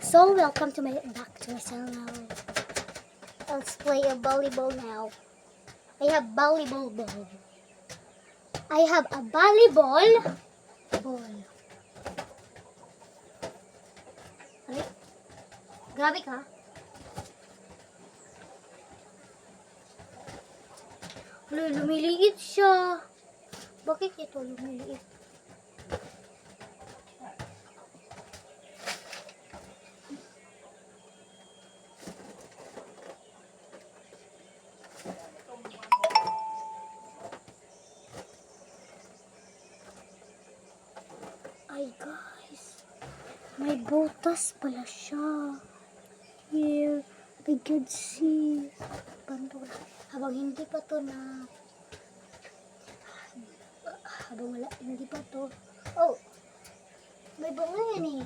So welcome to back to my channel. Let's play a volleyball now. I have volleyball ball. I have a volleyball ball. Ay, grabe ka. Lumiliit siya. Bakit ito lumiliit? Ay guys, may butas pala siya. Here, I can see. Habang hindi pa to na, habang wala, hindi pa to. Oh, may bunga yan eh.